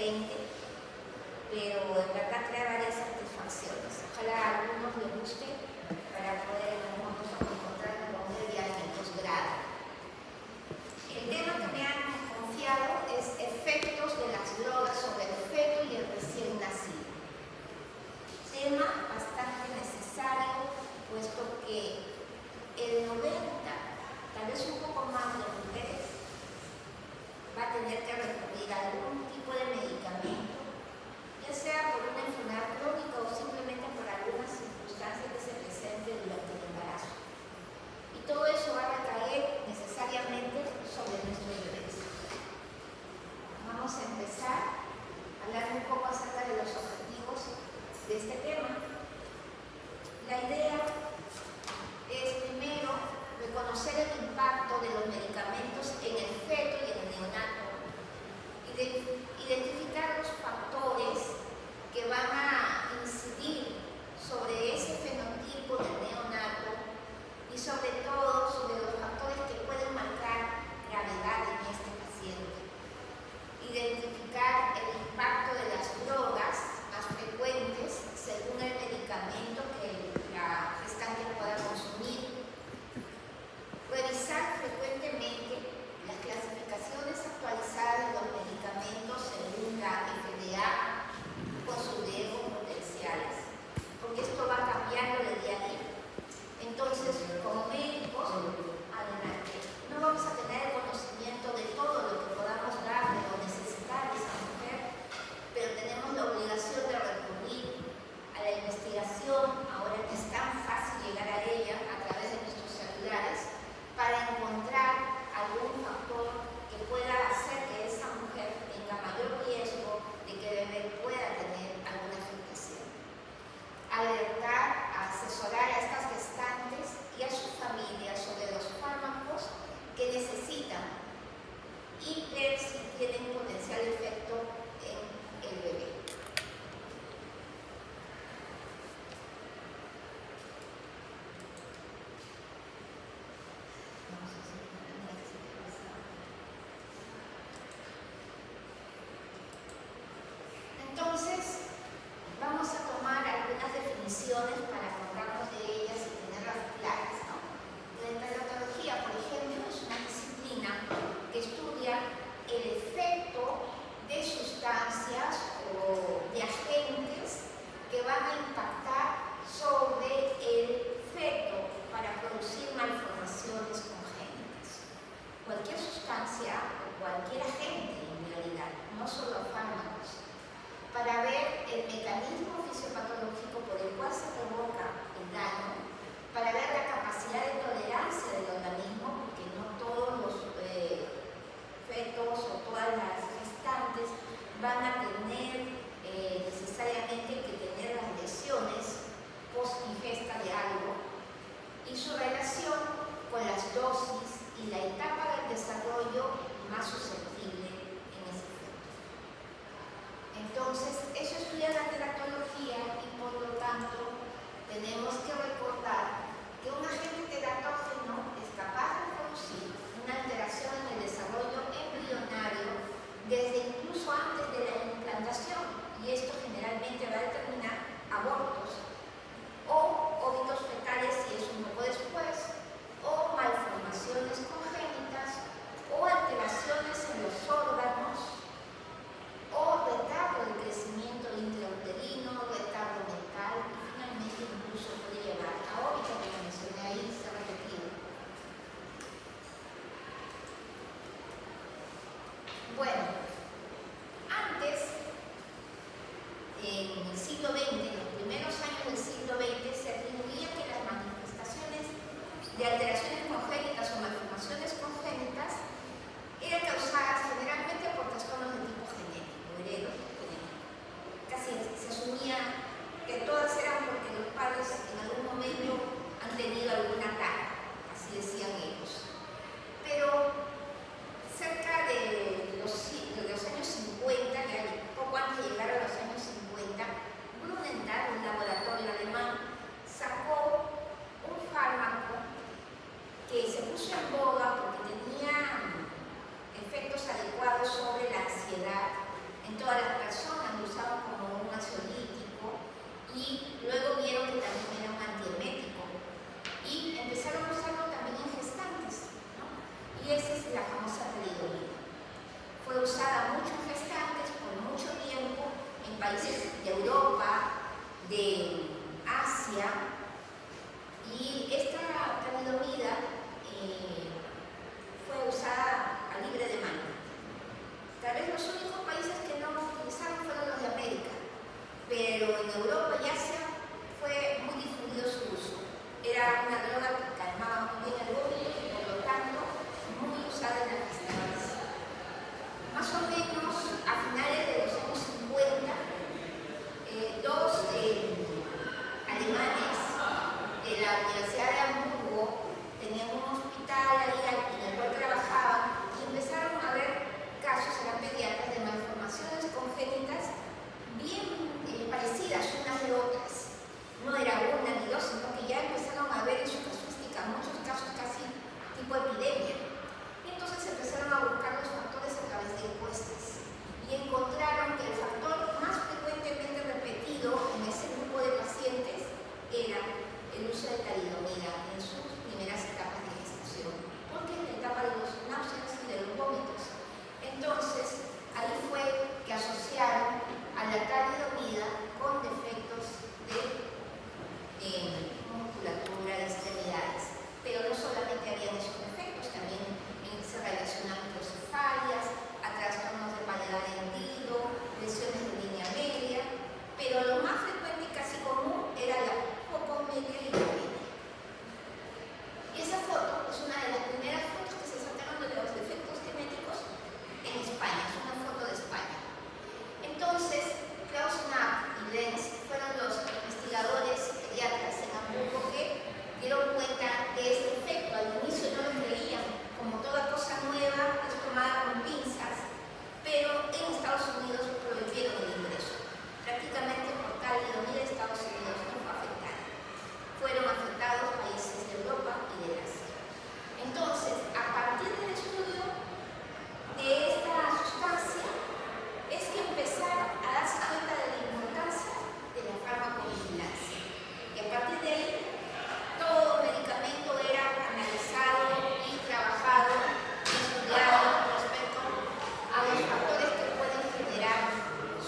20, pero en verdad crea varias satisfacciones. Ojalá a algunos les guste para poder encontrar con el viaje en posgrado. El tema que me han confiado es efectos de las drogas sobre el feto y el recién nacido. Tema bastante necesario, puesto que el 90, tal vez un poco más de mujeres, va a tener que recurrir a algún tipo de medicamento, ya sea por una enfermedad crónica o simplemente por algunas circunstancias que se presenten durante el embarazo. Y todo eso va a recaer necesariamente sobre nuestros bebés. Vamos a empezar a hablar un poco acerca de los objetivos de este tema. La idea es primero reconocer el impacto de los medicamentos en el feto y en el neonato, identificar los factores que van a incidir sobre ese fenotipo del neonato y sobre todo sobre los factores que pueden marcar gravedad en este paciente. Identificar el impacto de las drogas más frecuentes según el medicamento que la gestante pueda consumir. Revisar frecuentemente las clasificaciones actualizadas de los medicamentos según la FDA con sus riesgos potenciales, porque esto va cambiando de día a día. Entonces, como médicos, adelante, no vamos a tener el conocimiento de todo lo que podamos darle o necesitar de esa mujer, pero tenemos la obligación de recurrir a la investigación, ahora que es tan fácil llegar a ella a través de nuestros celulares, para encontrar algún factor que pueda hacer que esa mujer tenga mayor riesgo de que el bebé pueda tener alguna afectación. Alertar, asesorar a estas gestantes y a sus familias sobre los fármacos que necesitan y ver si tienen potencial efecto en el bebé. Entonces, vamos a tomar algunas definiciones para acordarnos de ellas y tenerlas claras, ¿no? La enteratología, por ejemplo, es una disciplina que estudia el efecto de sustancias o de agentes que van a impactar sobre el feto para producir malformaciones congénitas. Cualquier sustancia o cualquier agente, en realidad, no solo fármacos, para ver el mecanismo fisiopatológico por el cual se provoca el daño, para ver la capacidad de tolerancia del organismo, porque no todos los fetos o todas las gestantes van a tener necesariamente que tener las lesiones post-ingesta de algo, y su relación con las dosis y la etapa del desarrollo más susceptible en ese feto. Entonces, eso estudia la teratología y por lo tanto tenemos que recordar que un agente teratógeno es capaz de producir una alteración en el desarrollo embrionario desde incluso antes de la implantación, y esto generalmente va a determinar abortos o óbitos fetales si es un poco después, o malformaciones congénitas o alteraciones en los órganos o retardo de crecimiento intrauterino, retardo mental y finalmente incluso puede llevar a óbito, como mencioné ahí, se ha repetido.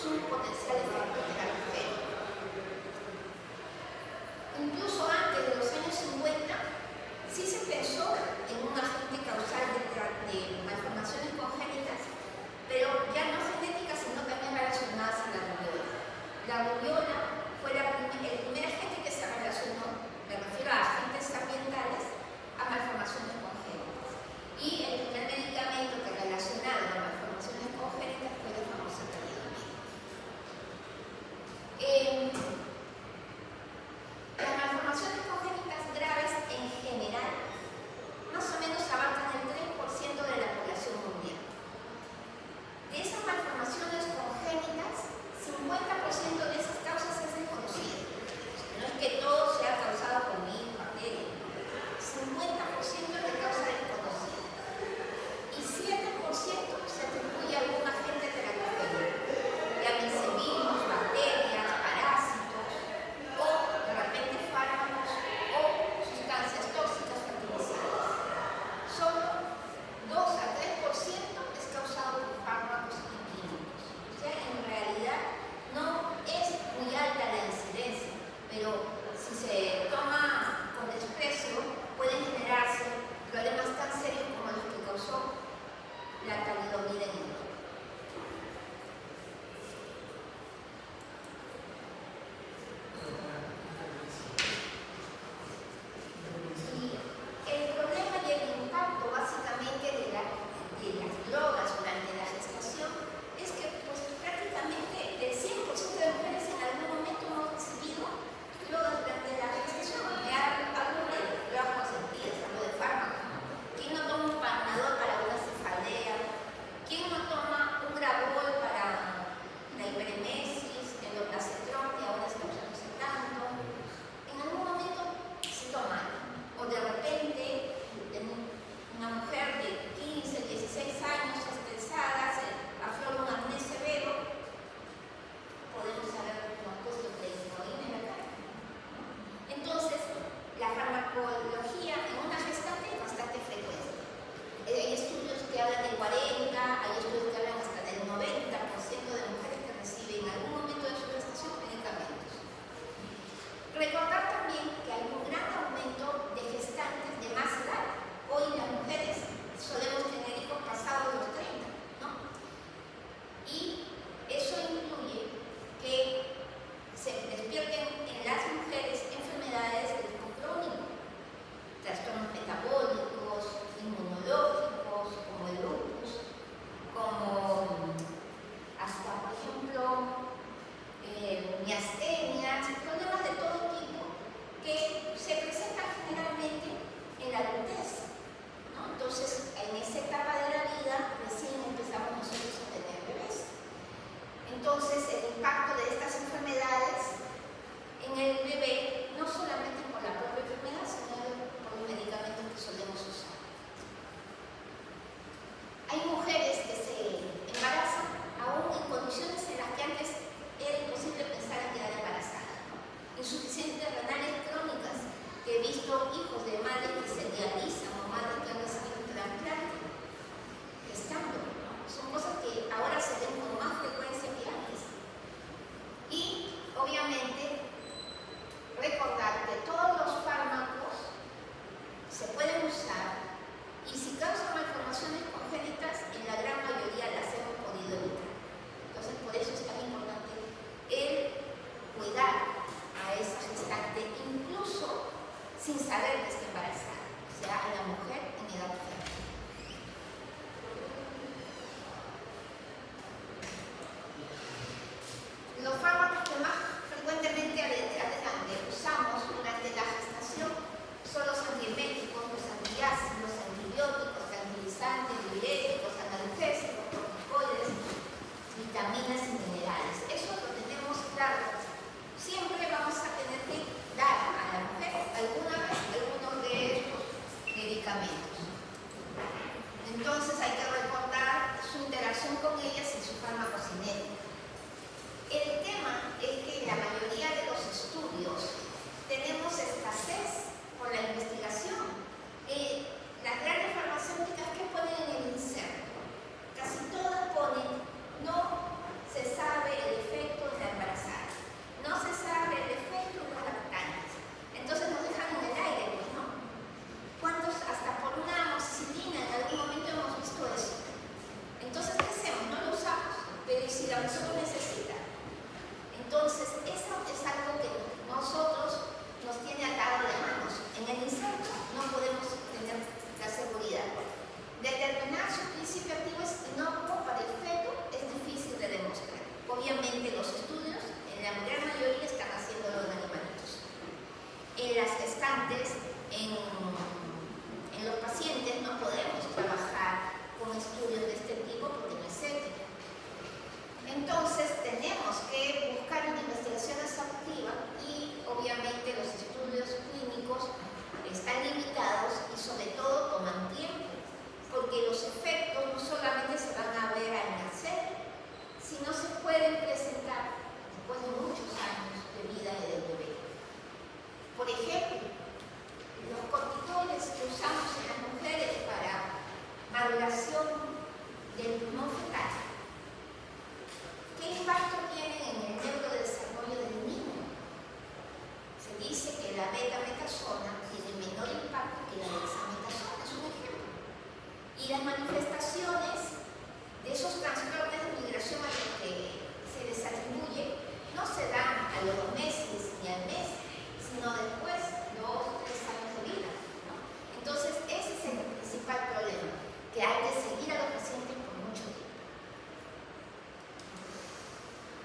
su potencial efecto terapéutico. Incluso antes de los años 50, sí se pensó en un agente causal de malformaciones congénitas, pero ya no genéticas, sino también relacionadas a la rubiola. La rubiola fue el primer agente que se relacionó, me refiero a agentes ambientales, a malformaciones congénitas. Y el primer medicamento que relacionado a malformaciones congénitas fue la famosa talidomida. Las malformaciones congénitas graves en general más o menos abarcan el 3% de la población mundial. De esas malformaciones congénitas, 50% de esas causas es desconocido. No es que todo sea causado por virus, bacterias. 50% es de causa desconocida. Y 7% se atribuye a algún agente terapéutico. Llámense virus, bacterias, parásitos, o de repente fármacos o sustancias tóxicas fertilizantes. Solo 2 a 3% es causado por fármacos y químicos. O sea, en realidad no es muy alta la incidencia, pero si se toma con desprecio pueden generarse problemas tan serios como los que causó la talidomida en Europa. El problema y el impacto básicamente de las drogas durante la gestación es que pues, prácticamente el 100% de mujeres en algún momento hemos recibido drogas durante la gestación. Hablo de drogas consentidas, hablo de fármacos, ¿no? ¿Quién no toma un Panadol para una cefalea? ¿Quién no toma un Gravol para la hiperemesis, el oplacetrón, que ahora está usándose tanto? En algún momento se toma. O de repente, una mujer de 15, 16 años estresada, se aflora un acné severo, podemos haber puesto prednisona en la cara. Entonces, la farmacología en una gestante es bastante frecuente. Hay estudios que hablan del 40, hay estudios que hablan hasta del 90% de mujeres que reciben en algún momento de su gestación medicamentos. Recordar también que hay un gran aumento de gestantes de más edad. Hoy las mujeres solemos tener hijos pasados los 30, ¿no? Y eso incluye que se despierten en las mujeres enfermedades de tipo crónico, trastornos metabólicos, inmunológicos, como el lupus, como hasta, por ejemplo, miastenias, problemas de todo tipo que se presentan generalmente en la adultez, ¿no? Entonces, en esa etapa de la vida recién empezamos nosotros a tener bebés. Entonces, el impacto de estas enfermedades en el bebé, no solamente por la propia enfermedad, sino por los medicamentos que solemos usar. Hay mujeres que se embarazan aún en condiciones en las que antes era imposible pensar en quedar embarazada, ¿no? Insuficientes renales crónicas, que he visto hijos de madres que se dializan o madres que han recibido un trasplante gestando, ¿no? Son cosas que ahora se ven con más frecuencia que antes. si la persona necesita. Entonces, eso es algo que nosotros nos tiene atado de manos. En el inserto no podemos tener la seguridad. Determinar su principio activo es inocuo para el feto es difícil de demostrar. Obviamente los estudios, en la gran mayoría, están haciéndolo en animalitos. En las gestantes, en los pacientes, no podemos trabajar con estudios de este tipo porque no es ético. Entonces tenemos que buscar una investigación exhaustiva y obviamente los estudios clínicos están limitados y sobre todo toman tiempo, porque los efectos no solamente se van a ver al nacer, sino se pueden presentar después de muchos años de vida del bebé. Por ejemplo, los corticoides que usamos en las mujeres para maduración del pulmón fetal, ¿qué impacto tienen en el neurodesarrollo del niño? Se dice que la beta-metasona tiene menor impacto que la dexametasona, es un ejemplo. Y las manifestaciones de esos trastornos de migración a los que se les atribuye no se dan a los 2 meses ni al mes, sino después 2 o 3 años de vida, ¿no? Entonces, ese es el principal problema, que hay que seguir a los pacientes por mucho tiempo.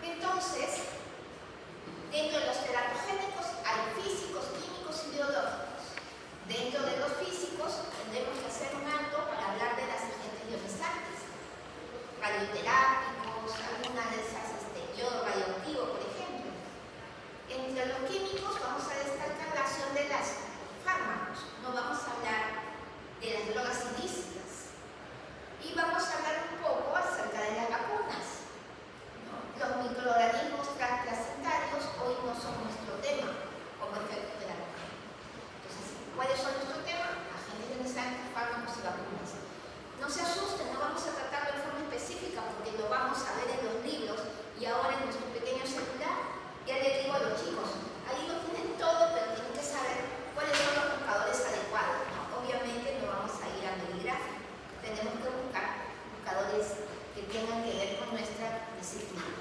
Entonces, dentro de los teratogénicos hay físicos, químicos y biológicos. Dentro de los físicos tendremos que hacer un alto para hablar de las agentes ionizantes, radioterápicos, algunas de esas yodo radioactivo, por ejemplo. Entre los químicos vamos a destacar la acción de los fármacos, no vamos a hablar de las drogas ilícitas. Y vamos a hablar un poco acerca de las vacunas, ¿no? Los microorganismos transplacentarios hoy no son nuestro tema como efecto terapéutico. Entonces, ¿cuáles son nuestro tema? Agentes ionizantes, fármacos y vacunas. No se asusten, no vamos a tratarlo de forma específica porque lo vamos a ver en los libros y ahora en nuestro pequeño celular. Ya le digo a los chicos, ahí lo tienen todo, pero tienen que saber cuáles son los buscadores adecuados, ¿no? Obviamente no vamos a ir a Medigráfico, tenemos que buscar buscadores que tengan que ver con nuestra disciplina.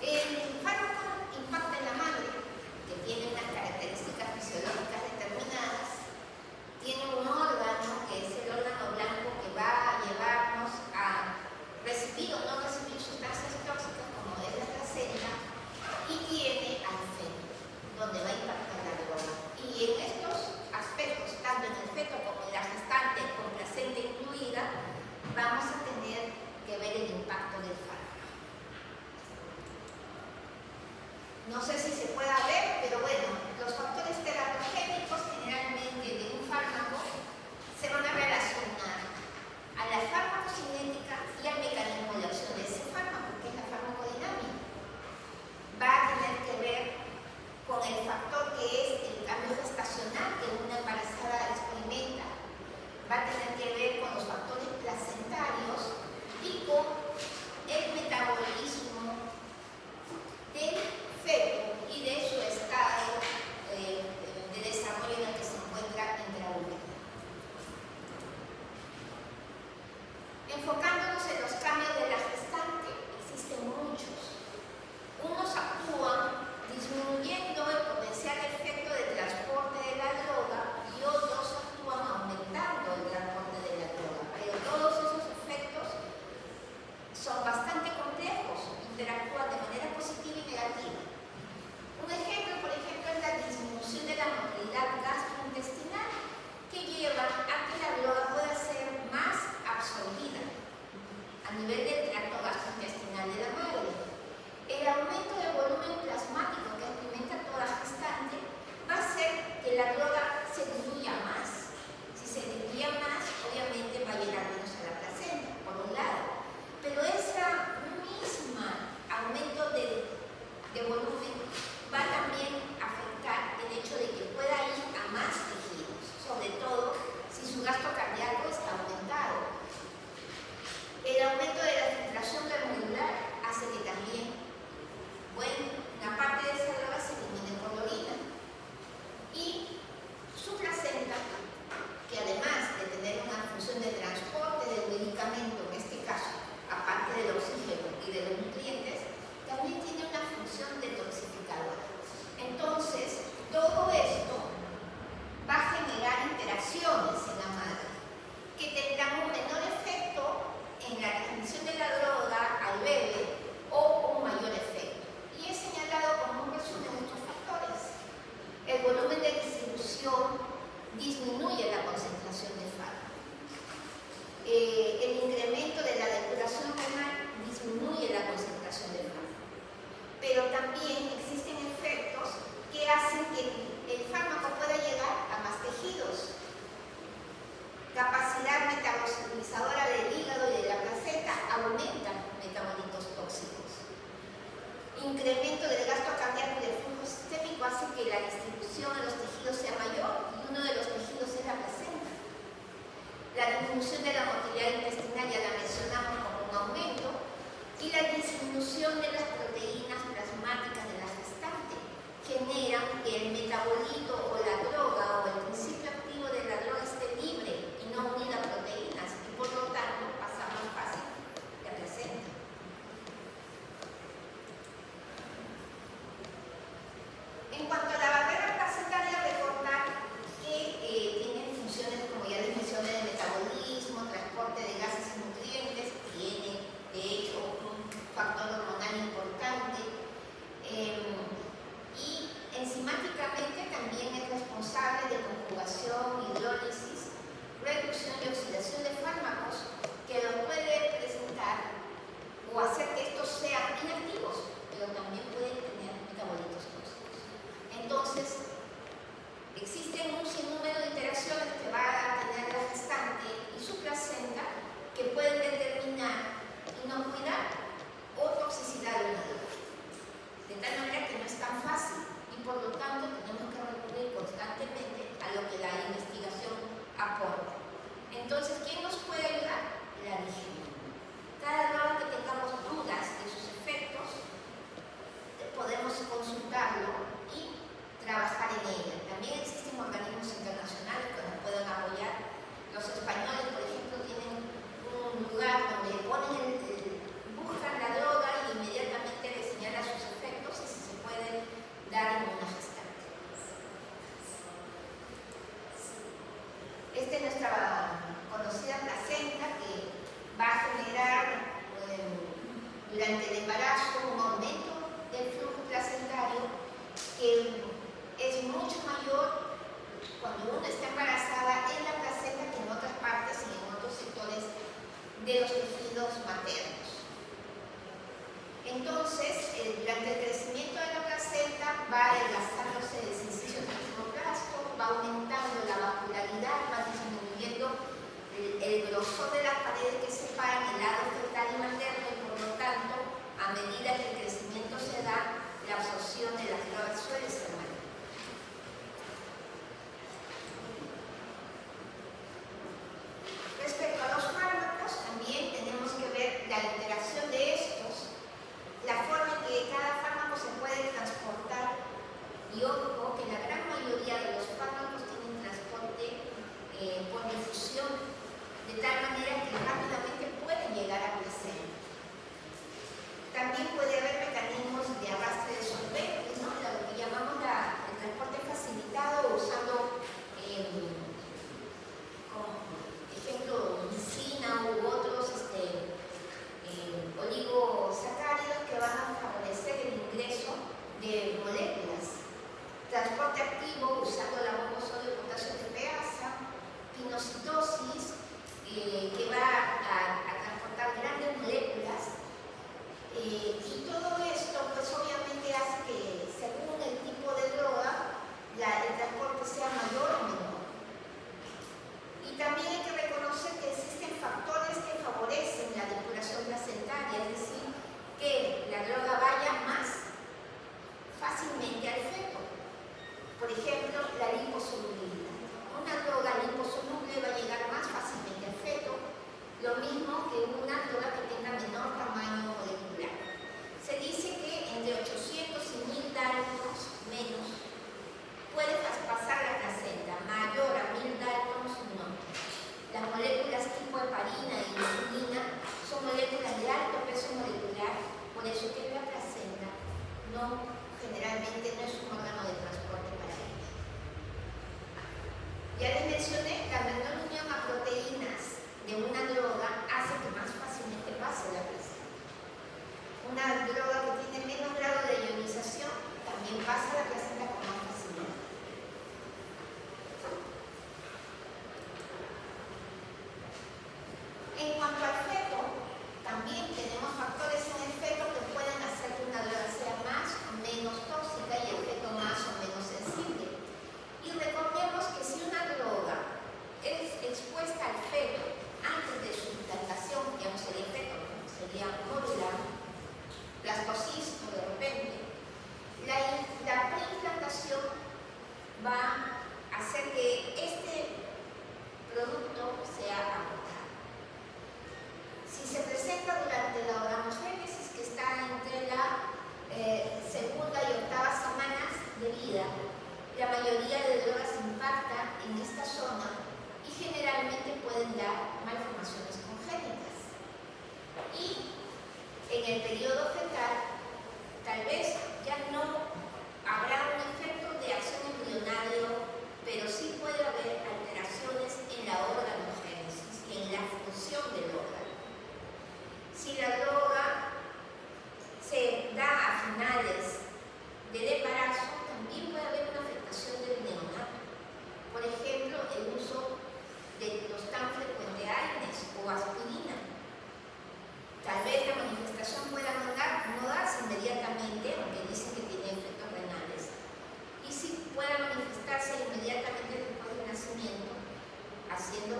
El fármaco impacta en la madre, que tiene unas características fisiológicas determinadas, tiene un órgano que es el órgano blanco que va a llevarnos a recibir o no recibir sustancias tóxicas como es la placenta, y tiene al feto, donde va a impactar la droga. Y en estos aspectos, tanto en el feto como en la gestante con placenta incluida, vamos a tener que ver el impacto del fármaco. No sé si se pueda ver, pero bueno, los factores teratogénicos generalmente de un fármaco se van a relacionar a la farmacocinética y al mecanismo de acción de ese fármaco, que es la farmacodinámica. Va a tener que ver con el factor que es el cambio gestacional que una embarazada experimenta. Va a tener que ver con los factores placentarios y con el metabolismo del feto y de su estado de desarrollo en el que se encuentra intraútero. Enfocándonos en los cambios de la gestante, existen muchos. Unos actúan disminuyendo el potencial efecto de transporte de la droga y otros actúan aumentando el transporte de la droga. Pero todos esos efectos son bastante complejos, interactúan de manera positiva y negativa. Un ejemplo, por ejemplo, es la disminución de la motilidad gastrointestinal que lleva a que la droga pueda ser más absorbida. incremento del gasto cardíaco y del flujo sistémico hace que la distribución en los tejidos sea mayor, y uno de los tejidos es la placenta. La disminución de la motilidad intestinal ya la mencionamos como un aumento, y la disminución de las proteínas plasmáticas de la gestante generan que el metabolito o la droga o el principio activo de la droga esté libre y no unido a proteínas, y por lo tanto pasa más fácil la placenta. En cuanto a la barrera placentaria, recordar que tiene funciones, como ya les mencioné, de metabolismo, transporte de gases y nutrientes, tiene de hecho un factor hormonal importante, y enzimáticamente también es responsable de conjugación, hidrólisis, reducción y oxidación de fármacos, que los puede presentar o hacer que estos sean inactivos, pero también pueden tener metabolitos tóxicos. Entonces, existen un sinnúmero de interacciones que va a tener la gestante y su placenta que pueden determinar inocuidad o toxicidad de una droga. De tal manera que no es tan fácil y por lo tanto tenemos que recurrir constantemente a lo que la investigación aporta. Entonces, ¿quién nos puede ayudar? La digetina. Cada droga que tengamos dudas de sus efectos, podemos consultarlo y trabajar en ella. También existen organismos internacionales que nos pueden apoyar. Los españoles, por ejemplo, tienen un lugar donde buscan la droga y inmediatamente le señalan sus efectos y si se puede dar en una gestante. Esta es nuestra conocida placenta, que va a generar durante el embarazo un aumento del flujo placentario que es mucho mayor cuando uno está embarazada en la placenta que en otras partes y en otros sectores de los tejidos maternos. Entonces, durante el crecimiento de la placenta va adelgazándose el sincicio del fibroplasto, va aumentando la vascularidad, va disminuyendo el grosor de las paredes que separan el lado fetal y materno, y por lo tanto, a medida que el crecimiento se da, la absorción de las drogas suele ser mayor. Respecto a los fármacos, también tenemos que ver la interacción de estos, la forma en que cada fármaco se puede transportar, y ojo que la gran mayoría de los fármacos tienen transporte por difusión, de tal manera que rápidamente pueden llegar a placenta. También puede haber mecanismos de arrastre de solventes, ¿no? Lo que llamamos el transporte facilitado, usando como ejemplo lisina u otros oligosacáridos que van a favorecer el ingreso de moléculas. Transporte activo usando la bomba sodio-potasio tepeasa, pinocitosis, que va a transportar grandes moléculas, y todo esto pues obviamente hace que según el tipo de droga el transporte sea mayor o menor. Y también hay que reconocer que existen factores que favorecen la depuración placentaria, es decir, que la droga vaya más fácilmente al feto. Por ejemplo, la liposolubilidad. Una droga liposoluble va a llegar más fácilmente al feto,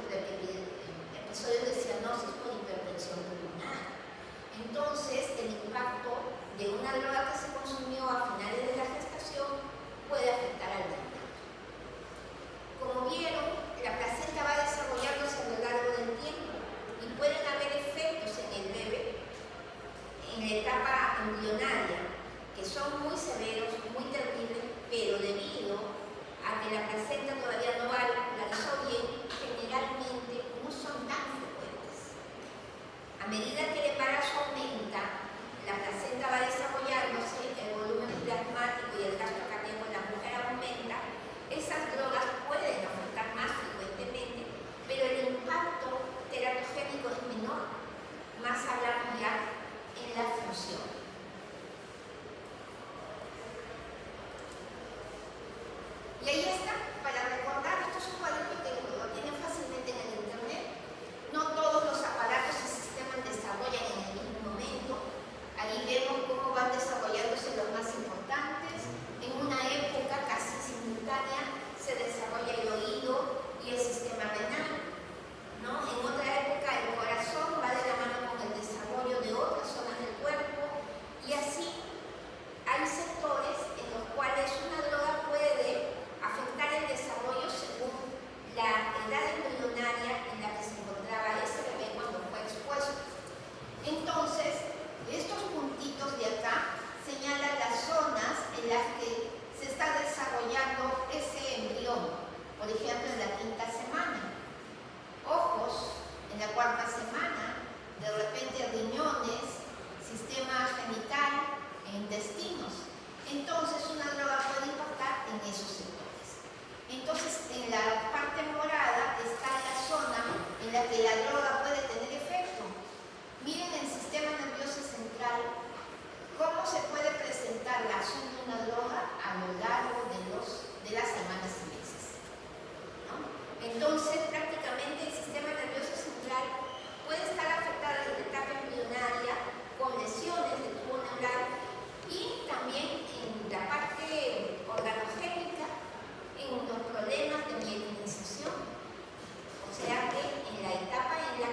episodios de cianosis por hipertensión pulmonar. Entonces, el impacto de una droga que se consumió a finales de la gestación puede afectar al neonato. Como vieron, la placenta va desarrollándose a lo largo del tiempo y pueden haber efectos en el bebé en la etapa embrionaria que son muy severos, muy terribles, pero debido a que la placenta todavía no vascularizó bien, generalmente no son tan frecuentes. A medida que el embarazo aumenta, la placenta va desarrollándose, el volumen plasmático y el gasto cardíaco en la mujer aumenta, esas drogas pueden afectar más frecuentemente, pero el impacto teratogénico es menor, más hablamos ya en la función. Y ahí está, para recordar, esto es un cuadrito que lo tienen fácilmente en el internet. No todos los aparatos y sistemas desarrollan en el mismo momento. Ahí vemos cómo van desarrollándose los más importantes. En una época casi simultánea se desarrolla el oído y el sistema renal, ¿no? En otra época el corazón va de la mano con el desarrollo de otras zonas del cuerpo, y así hay sectores en los cuales una droga puede afectar el desarrollo según la edad embrionaria en la que se encontraba ese bebé cuando fue expuesto. Entonces, estos puntitos de acá señalan las zonas en las que se está desarrollando ese embrión. Por ejemplo, en la 5ª semana, ojos en la 4ª semana, de repente riñones, sistema genital e intestinos. Entonces, una droga puede impactar en esos sectores. Entonces, en la parte morada está la zona en la que la droga puede tener efecto. Miren el sistema nervioso central, cómo se puede presentar la acción de una droga a lo largo de las semanas y meses, ¿no? Entonces, prácticamente el sistema nervioso central puede estar afectado desde la etapa embrionaria con lesiones de tubo neural y también en la parte organogénica, en los problemas de mielinización. O sea que en la etapa en la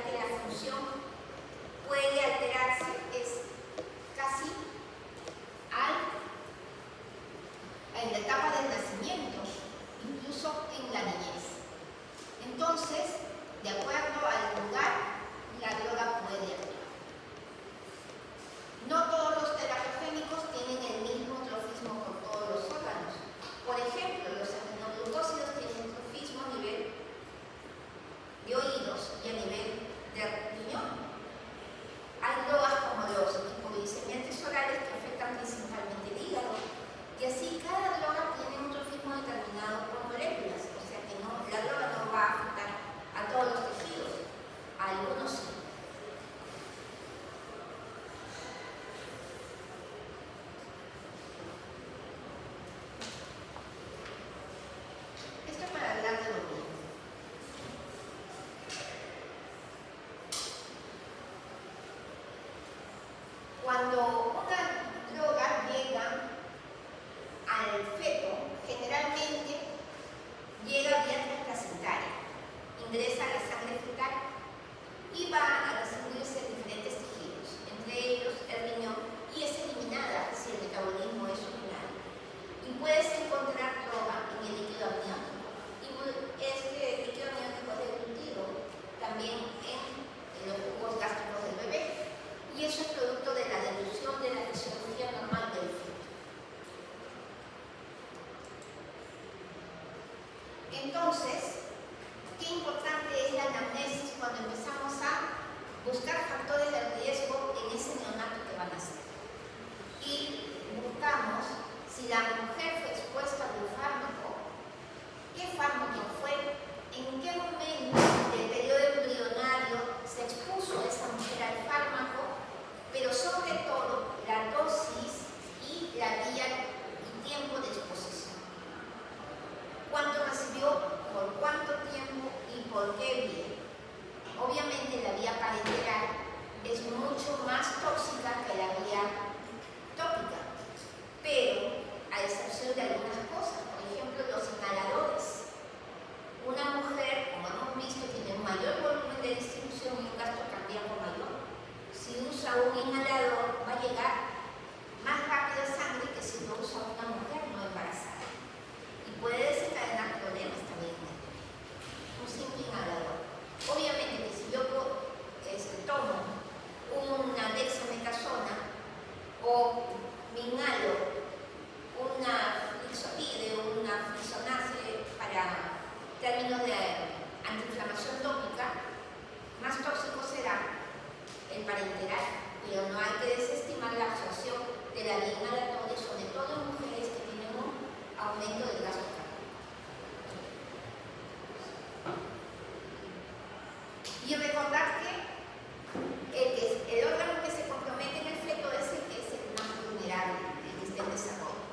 Y recordar que el órgano que se compromete en el feto es el que es el más vulnerable, el que está en desarrollo.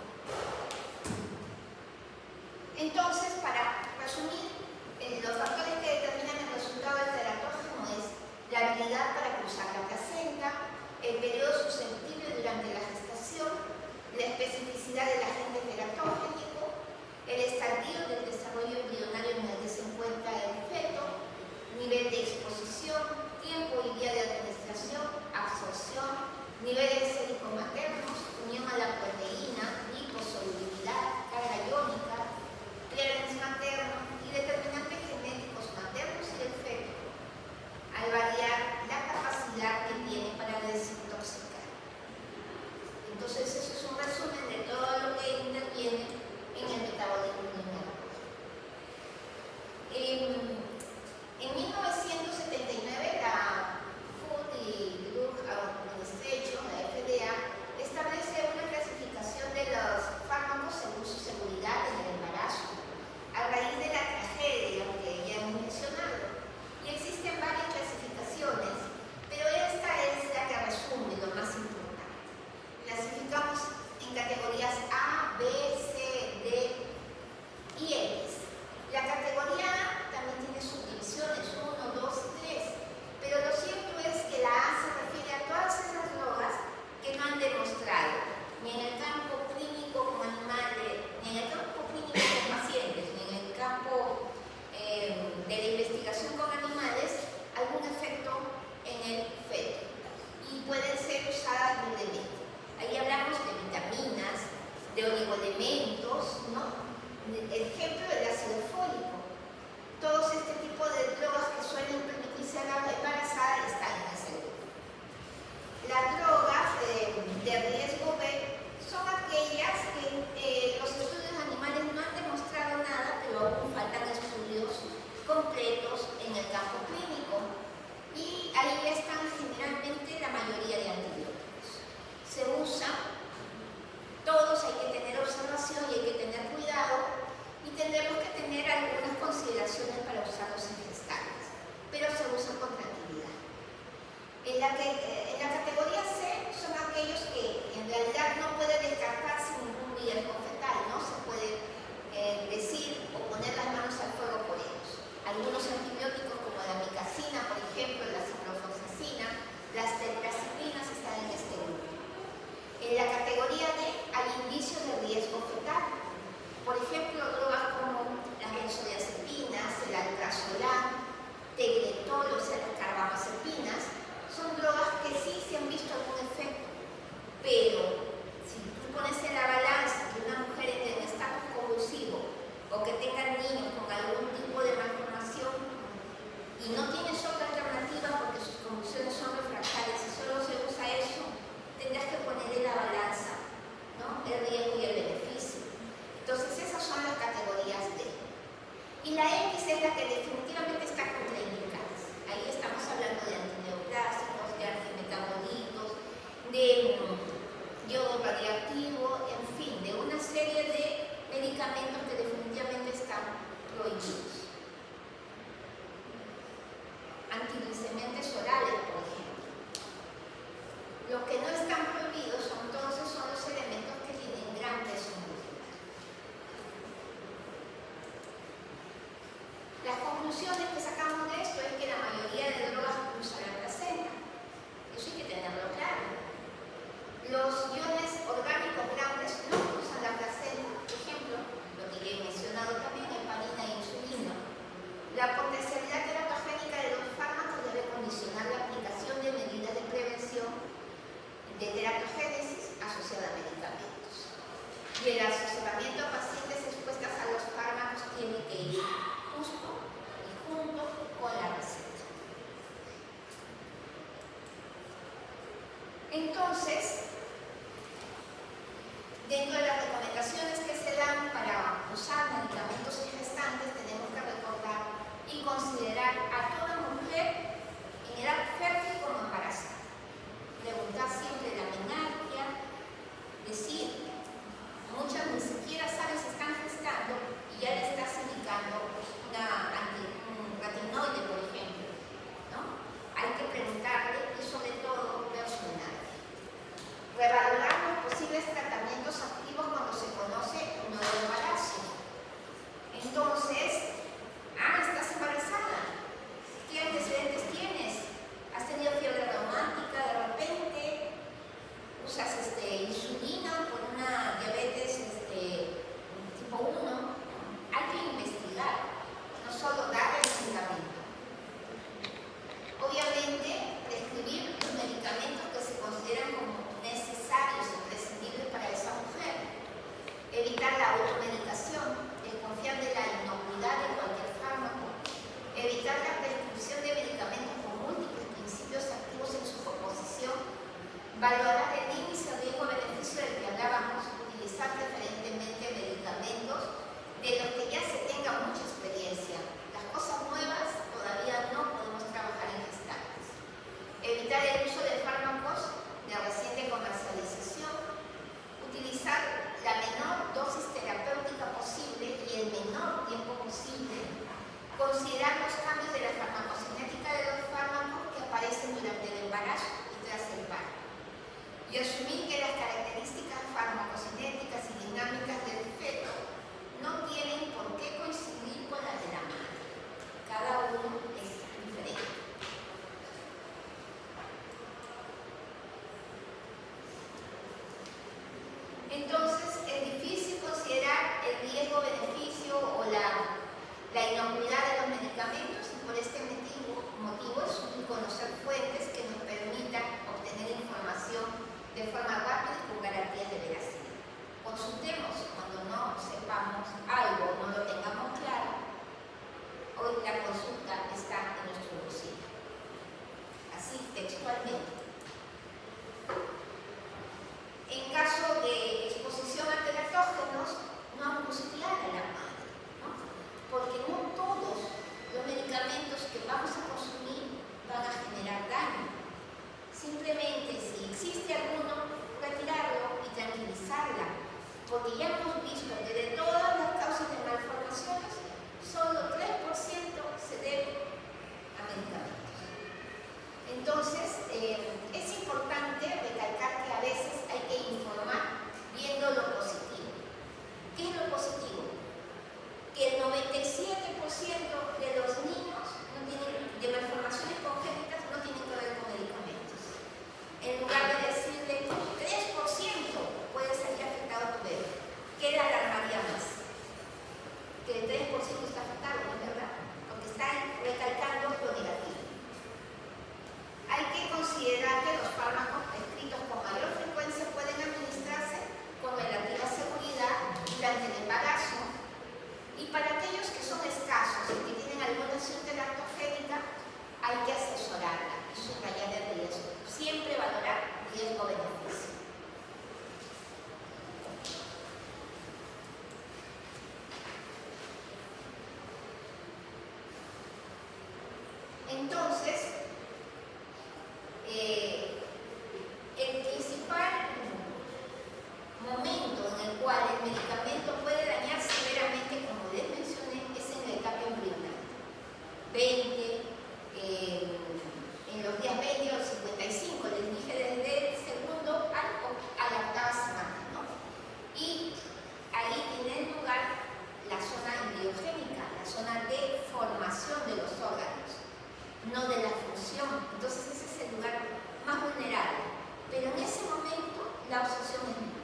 Entonces, para resumir, los factores que determinan el resultado del teratógeno es la habilidad para cruzar la placenta, el periodo susceptible durante la gestación, la especificidad del agente teratógenico, el estadio del desarrollo embrionario en el que se encuentra el feto, nivel de exposición, tiempo y vía de administración, absorción, niveles séricos maternos, unión a la proteína, liposolubilidad, carga iónica, clearance materno y determinantes genéticos maternos y del feto, al variar la capacidad que tiene para desintoxicar. Entonces, eso es un resumen de todo lo que interviene en el metabolismo lineal. En 1979, la Food and Drug Administration, la FDA, establece una clasificación de los fármacos según su seguridad en el embarazo, a raíz de la tragedia que ya hemos mencionado. Y existen varias clasificaciones, pero esta es la que resume lo más importante. Clasificamos en categorías A, B, C, D y X. La categoría A también tiene subdivisiones, 1, 2 y 3, pero lo cierto es que la A se refiere a todas esas drogas que no han demostrado, ni en el campo clínico con animales, ni en el campo clínico con pacientes, ni en el campo de la investigación con animales, algún efecto en el feto. Y pueden ser usadas libremente. Ahí hablamos de vitaminas, de oligoelementos, ¿no? El ejemplo del ácido fólico. Todos este tipo de drogas que suelen permitirse a la embarazada están en ese grupo. Las drogas de riesgo B son aquellas que los estudios animales no han demostrado nada, pero aún faltan estudios completos en el campo clínico. Y ahí están generalmente la mayoría de antibióticos. Se usan todos, hay que tener observación y hay que tener cuidado, y tendremos que tener algunas consideraciones para usarlos en gestantes, pero se usan con tranquilidad. En la categoría C son aquellos que en realidad no puede descartarse ningún riesgo fetal, no se puede decir o poner las manos al fuego por ellos. Algunos antibióticos como la micacina, por ejemplo, la ciprofloxacina, las tetraciplinas están en este grupo. En la categoría D hay indicios de riesgo fetal. Por ejemplo, drogas como las benzodiazepinas, el alprazolam, tegretol, o sea, las carbamazepinas, son drogas que sí se han visto algún efecto. Pero si tú pones en la balanza que una mujer esté en estado convulsivo o que tenga niños con algún tipo de malformación y no tienes otra alternativa porque sus convulsiones son refractarias y solo se usa eso, tendrás que poner en la balanza, ¿no?, el riesgo y el beneficio. Entonces esas son las categorías D. Y la X es la que definitivamente está contraindicada. Ahí estamos hablando de antineoplásicos, de antimetabolitos, de yodo radioactivo, en fin, de una serie de medicamentos que definitivamente están prohibidos. Antiglicemiantes orales, por ejemplo. Lo que no están prohibidos entonces son los elementos que tienen gran peso molecular. Las conclusiones que sacamos de esto es que la mayoría de drogas cruzan la placenta. Eso hay que tenerlo claro. Los iones orgánicos grandes no cruzan la placenta. Por ejemplo, lo que ya he mencionado también, heparina e insulina. La potencialidad teratogénica de los fármacos debe condicionar la aplicación de medidas de prevención de teratogénesis asociada a medicamentos. Y el asesoramiento a pacientes expuestas a los fármacos tiene que ir justo y junto con la receta. Entonces, dentro de las recomendaciones que se dan para usar medicamentos en gestantes, tenemos que recordar y considerar a toda mujer en edad fértil como embarazada. Preguntar siempre la menarquia, decir, muchas ni siquiera saben si están gestando y ya le estás indicando un retinoide, por ejemplo, valorar el índice riesgo-beneficio del que hablábamos, utilizar preferentemente medicamentos de los que ya se tenga mucha experiencia. Las cosas nuevas todavía no podemos trabajar en gestantes. Evitar el uso de fármacos de reciente comercialización. Utilizar la menor dosis terapéutica posible y el menor tiempo posible. Considerar los cambios de la farmacocinética de los fármacos que aparecen durante el embarazo y tras el parto. Y asumir que las características farmacocinéticas y dinámicas del feto no tienen por qué coincidir con las de la madre. Cada uno es diferente. Entonces, es difícil considerar el riesgo-beneficio o la inocuidad de los medicamentos, y por este motivo es útil conocer fuentes que nos permitan obtener información de forma rápida y con garantías de veracidad. Consultemos cuando no sepamos algo o no lo tengamos claro. Hoy la consulta está en nuestro bolsillo. Así, textualmente. En caso de exposición a teratógenos, no angustiar a la madre, ¿no? Porque no todos los medicamentos que vamos a consumir van a generar daño. Simplemente, si existe alguno, retirarlo y tranquilizarla, porque ya hemos visto que de todas las causas de malformaciones, solo 3% se debe a medicamentos. Entonces, es importante recalcar que a veces hay que informar viendo lo positivo. ¿Qué es lo positivo? Que el 97% de los niños de malformaciones congénitas no tienen que ver con medicamentos. En lugar de decirle 3% puede salir afectado a tu bebé, ¿qué le alarmaría más? Que el 3% está afectado, ¿no es verdad? Porque está recalcando lo negativo. Hay que considerar que los fármacos prescritos con mayor frecuencia pueden administrarse con relativa seguridad durante el embarazo, y para aquellos que son escasos y que tienen alguna acción teratogénica, hay que asesorarla y subrayar el riesgo. Siempre valorar riesgo-beneficio. Entonces, el principal momento en el cual el medicamento puede dañar severamente, como les mencioné, es en la etapa embrionaria. 20, en los días 20 o 55, les dije desde el segundo a la octava semana, ¿no? Y ahí tiene lugar la zona embriogénica, la zona de formación de los órganos, no de la función. Entonces ese es el lugar más vulnerable, pero en ese momento la absorción es menor.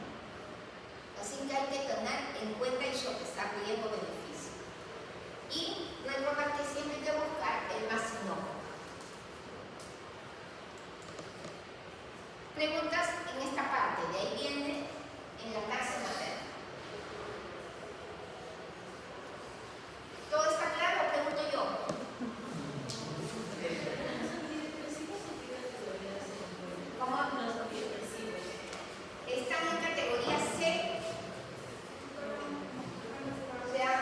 Así que hay que tener en cuenta y sopesar riesgo-beneficio. Y recordar que siempre hay que buscar el más inocuo. Preguntas en esta parte, de ahí viene en la clase materna. ¿Todo está claro? Pregunto yo. ¿Cómo? Están en categoría C. O sea,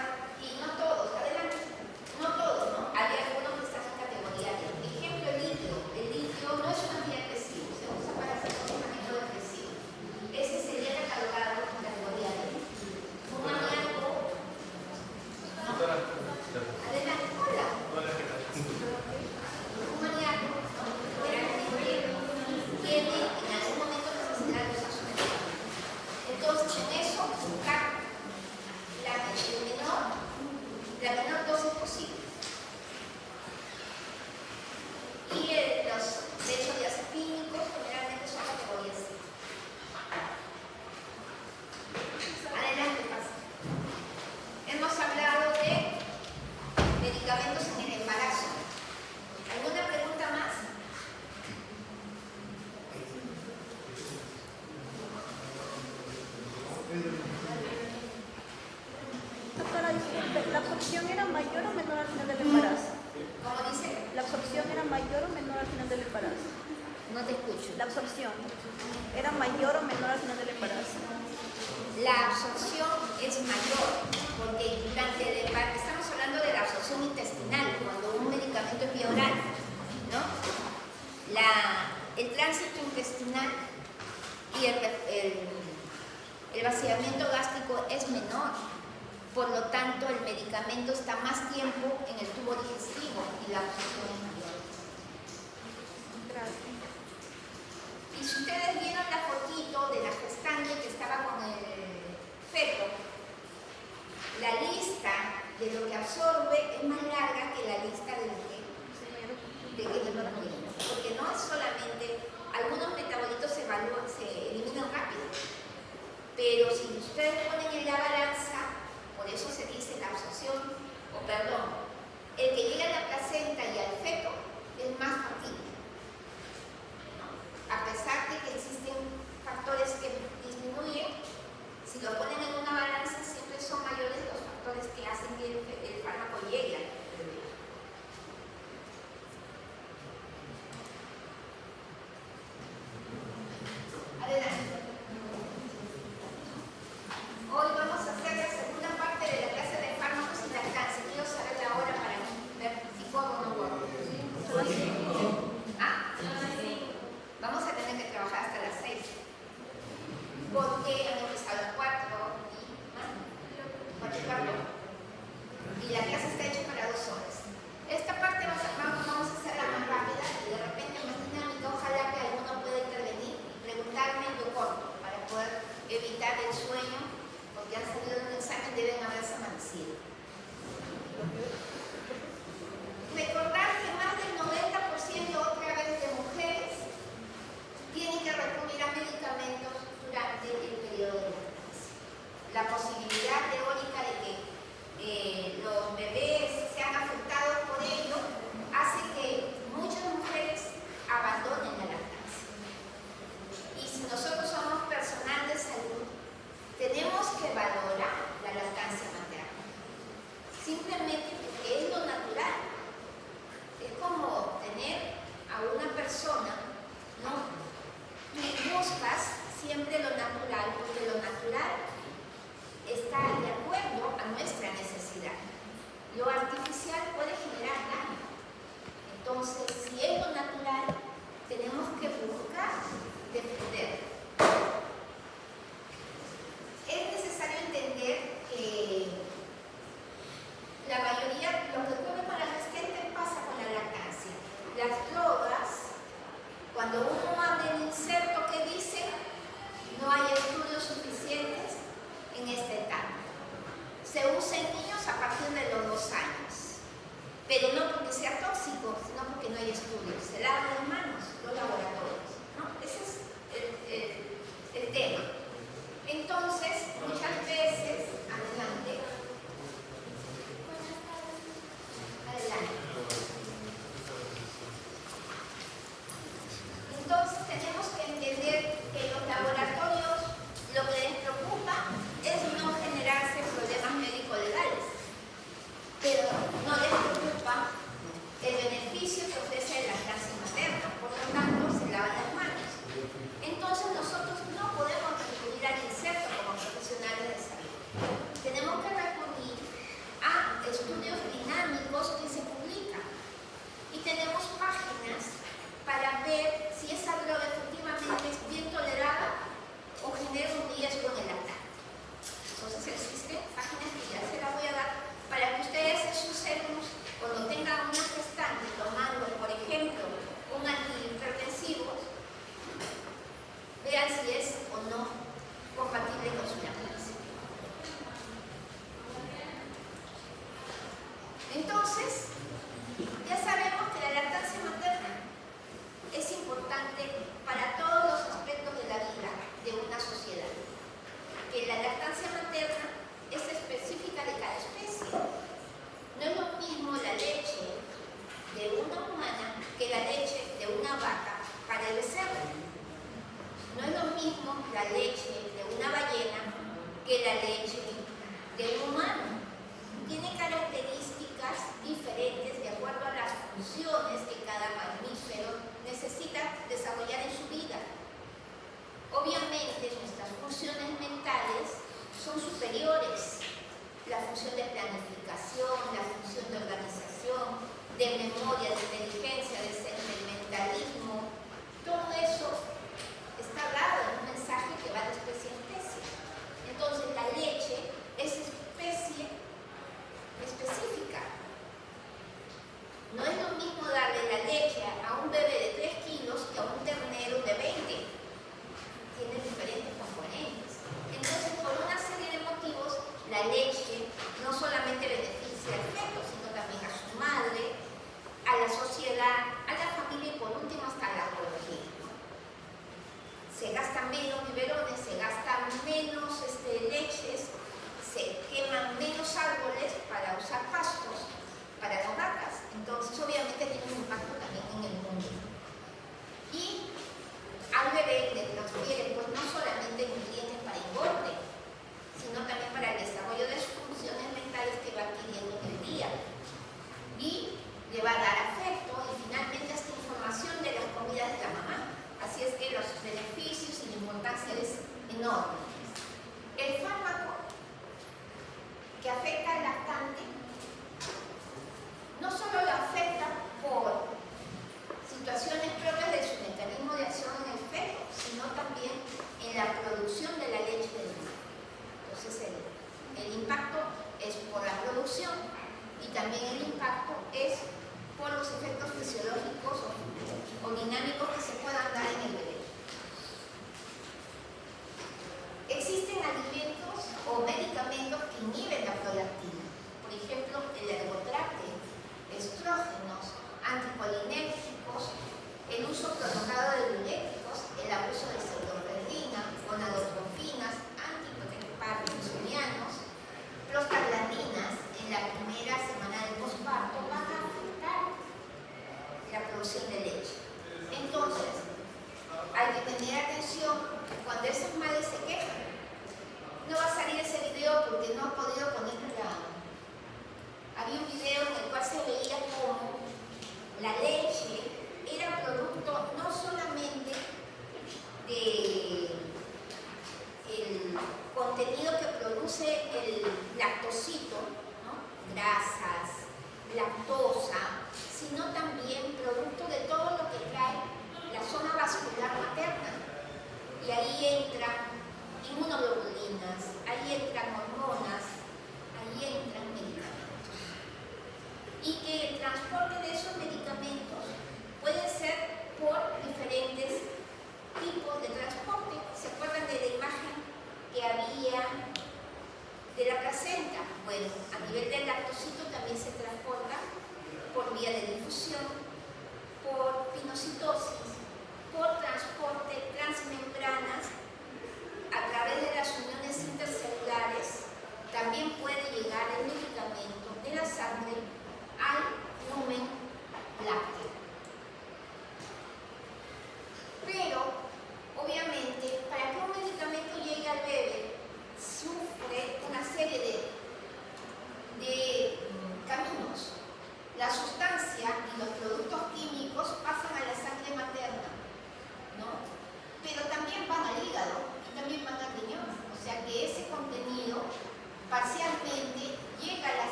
y no todos, adelante. No todos, ¿no? Hay algunos que están en categoría D. Ejemplo, el litio. El litio no es un antidepresivo, se usa para hacer tratamiento depresivo. Ese sería catalogado en categoría No te escucho. La absorción. ¿Era mayor o menor al final del embarazo? La absorción es mayor, porque durante el embarazo, estamos hablando de la absorción intestinal, cuando un medicamento es vía oral, ¿no? El tránsito intestinal y el vaciamiento gástrico es menor, por lo tanto el medicamento está más tiempo en el tubo digestivo y la absorción es mayor. Gracias. Y si ustedes vieron la fotito de la gestante que estaba con el feto, la lista de lo que absorbe es más larga que la lista de lo que disminuye. Porque no es solamente, algunos metabolitos se eliminan rápido, pero si ustedes ponen en la balanza, por eso se dice la absorción, el que llega a la placenta y al feto es más factible. A pesar de que existen factores que disminuyen, si lo ponen en una balanza siempre son mayores los factores que hacen que el fármaco llegue al bebé. Adelante. Hoy vamos a hacer la segunda parte de la clase de fármacos y lactancia. Quiero saber la hora para ver si puedo o no puedo. ¿Ah? Vamos a tener que trabajar hasta las 6. Porque han empezado a las 4 y la clase está hecha para 2 horas. Esta parte vamos a hacerla más rápida y de repente más dinámica. Ojalá que alguno pueda intervenir y preguntarme yo corto para poder evitar el sueño, porque han salido de un examen y deben haberse amanecido. Recordar que más del 90% otra vez de mujeres tienen que recurrir a medicamentos durante el periodo de lactancia. La posibilidad teórica de que los bebés sean afectados por ello hace que muchas mujeres abandonen la lactancia. Y si nosotros somos personal de salud, tenemos que valorar la lactancia materna. Simplemente porque es lo natural. Es como tener a una persona, ¿no? Y buscas siempre lo natural, porque lo natural está de acuerdo a nuestra necesidad. Lo artificial puede generar daño. Entonces, si es lo natural, tenemos que buscar defender. Es necesario entender que la mayoría, lo que ocurre con la gestante pasa con la lactancia. Las drogas, cuando uno abre el inserto que dice, no hay estudios suficientes en esta etapa. Se usa en niños a partir de los 2 años, pero no porque sea tóxico, sino porque no hay estudios. Se lavan las manos los laboratorios, ¿no? Ese es el tema. Entonces, muchas veces, adelante. Entonces tenemos que entender que los laboratorios lo que les preocupa es no generarse problemas médico-legales, pero no les preocupa el beneficio que ofrece la lactancia materna, por lo tanto se lavan las manos. Entonces nosotros no podemos recurrir al inserto como profesionales de salud. Tenemos que recurrir a estudios dinámicos que se publican y tenemos páginas para ver si esa droga efectivamente es bien tolerada o genera un riesgo en el lactante. Entonces existen páginas que ya se las voy a dar para que ustedes en sus células, cuando tengan una gestante tomando, por ejemplo, un antihipertensivo, vean si es o no compatible con su lactancia. Entonces, ya sabemos que la lactancia materna es importante para todos los aspectos de la vida de una sociedad. Que la lactancia materna es específica de cada especie. No es lo mismo la leche de una humana que la leche de una vaca para el becerro. No es lo mismo la leche de una ballena que la leche de un humano. Tiene características diferentes de acuerdo a las funciones que cada mamífero necesita desarrollar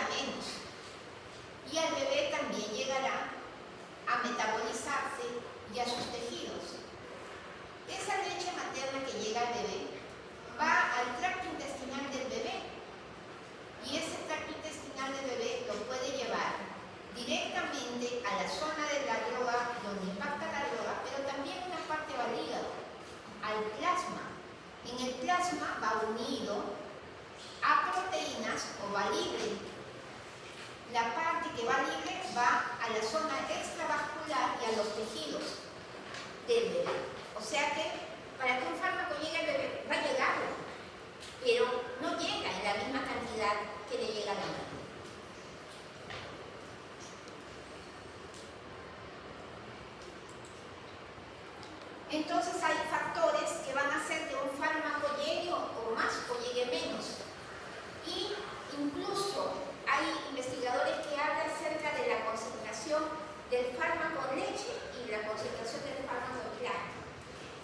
llega menos. Y al bebé también llegará a metabolizarse y a sus tejidos. Esa leche materna que llega al bebé va al tracto intestinal del bebé, y ese tracto intestinal del bebé lo puede llevar directamente a la zona de la droga, donde impacta la droga, pero también una parte va al hígado, al plasma. En el plasma va unido a proteínas o va libre. La parte que va libre va a la zona extravascular y a los tejidos del bebé. O sea que para que un fármaco llegue al bebé, va a llegar, pero no llega en la misma cantidad que le llega a la madre. Entonces hay factores que van a hacer que un fármaco llegue o más o llegue menos. Y incluso hay investigadores que hablan acerca de la concentración del fármaco en leche y la concentración del fármaco en plasma.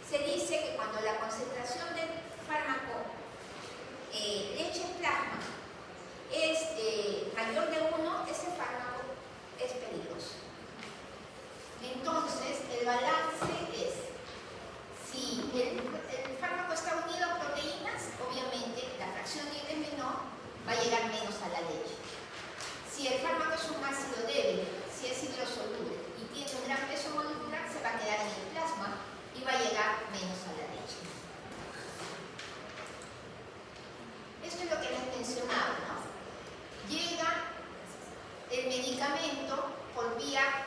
Se dice que cuando la concentración del fármaco leche-plasma es mayor de 1, ese fármaco es peligroso. Entonces, el balance es, si el fármaco está unido a proteínas, obviamente la fracción libre es menor, va a llegar menos a la leche. Si el fármaco es un ácido débil, si es hidrosoluble y tiene un gran peso molecular, se va a quedar en el plasma y va a llegar menos a la leche. Esto es lo que les mencionaba, ¿no? Llega el medicamento por vía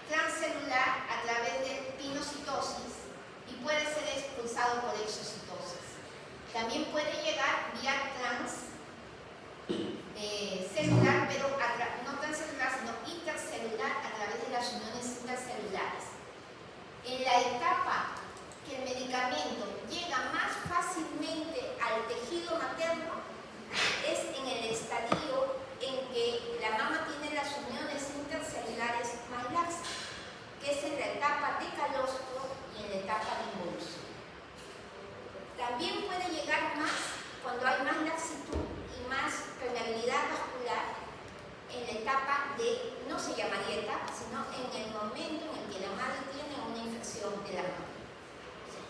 transcelular a través de pinocitosis y puede ser expulsado por exocitosis. También puede llegar vía celular, pero no transcelular, sino intercelular a través de las uniones intercelulares. En la etapa que el medicamento llega más fácilmente al tejido materno es en el estadio en que la mama tiene las uniones intercelulares más laxas, que es en la etapa de calostro y en la etapa de involución. También puede llegar más cuando hay más laxitud y más permeabilidad vascular en la etapa de, no se llamaría etapa, sino en el momento en el que la madre tiene una infección de la mama.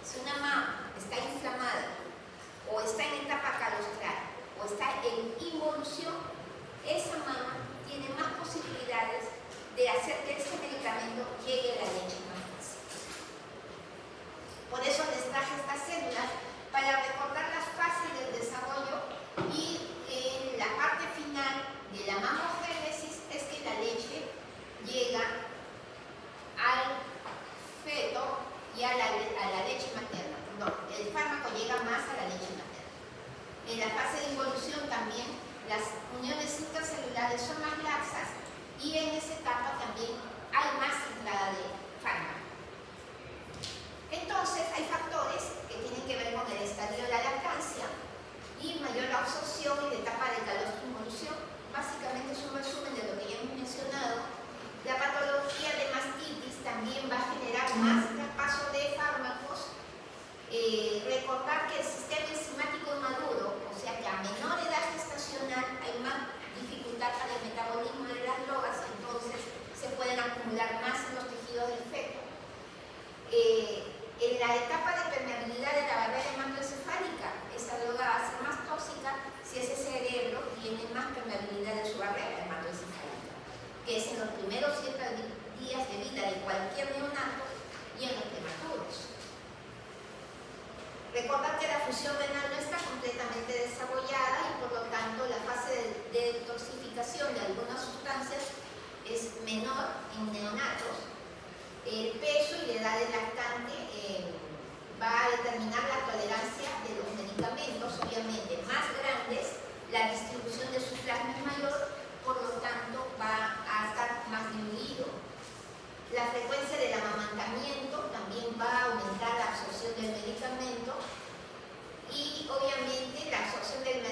Si una mama está inflamada o está en etapa calostral o está en involución, esa mama tiene más posibilidades de hacer que ese medicamento llegue a la leche más fácil. Por eso les traje estas células para recordar las fases del desarrollo, y en la parte final de la mamogénesis es que la leche llega al feto y a la leche materna. Perdón, el fármaco llega más a la leche materna. En la fase de involución también las uniones intercelulares son más laxas y en esa etapa también hay más entrada de fármaco. Entonces hay factores que tienen que ver con el estadio de la lactancia y mayor absorción en la etapa de calostro-involución. Básicamente es un resumen de lo que ya hemos mencionado. La patología de mastitis también va a generar más traspaso de fármacos. Recordar que el sistema enzimático maduro, o sea que a menor edad gestacional hay más dificultad para el metabolismo de las drogas, entonces se pueden acumular más en los tejidos del feto. En la etapa de permeabilidad de la barrera hematoencefálica, esa droga va a ser más tóxica si ese cerebro tiene más permeabilidad de su barrera hematoencefálica, que es en los primeros 7 días de vida de cualquier neonato y en los prematuros. Recordar que la función renal no está completamente desarrollada y por lo tanto la fase de detoxificación de algunas sustancias es menor en neonatos. El peso y la edad del lactante va a determinar la tolerancia de los medicamentos. Obviamente más grandes, la distribución de su plasma es mayor, por lo tanto va a estar más diluido. La frecuencia del amamantamiento también va a aumentar la absorción del medicamento y obviamente la absorción del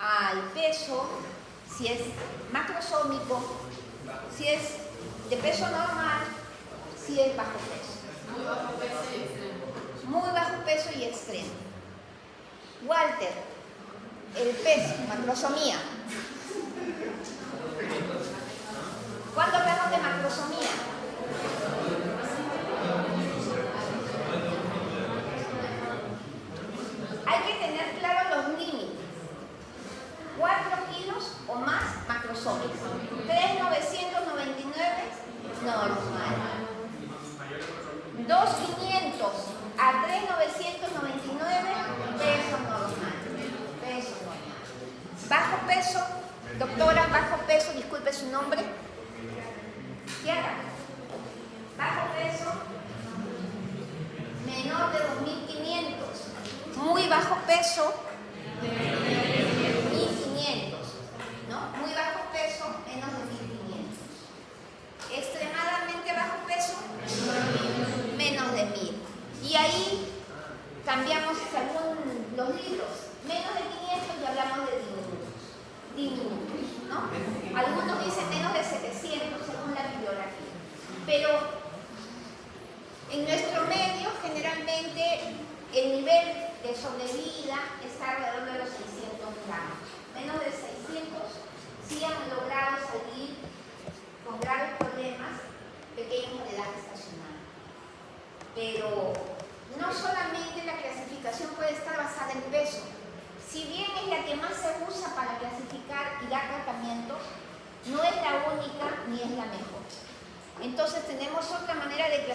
al peso, si es macrosómico, si es de peso normal, si es bajo peso. Muy bajo peso y extremo. Muy bajo peso y extremo. Walter, el peso, macrosomía. ¿Cuándo hablamos de macrosomía? Hay que tener claro los límites. 4 kilos o más macrosómicos. 3,999 normal. 2,500 a 3,999 peso normal. Peso normal. Bajo peso, doctora, bajo peso, disculpe su nombre. Tiara. Bajo peso, menor de 2.500. Muy bajo peso, 1.500. ¿No? Muy bajo peso, menos de 1.500. Extremadamente bajo peso, menos de 1.000. Y ahí cambiamos según los libros. Menos de 500 y hablamos de diminutos, ¿no? Algunos dicen menos de 700 según la bibliografía. Pero en nuestro medio generalmente el nivel de sobrevida está alrededor de los 600 gramos. Menos de 600 sí han logrado salir con graves problemas pequeños de edad gestacional. Pero no solamente la clasificación puede estar basada en peso. Si bien es la que más se usa para clasificar y dar tratamiento, no es la única ni es la mejor. Entonces tenemos otra manera de clasificar.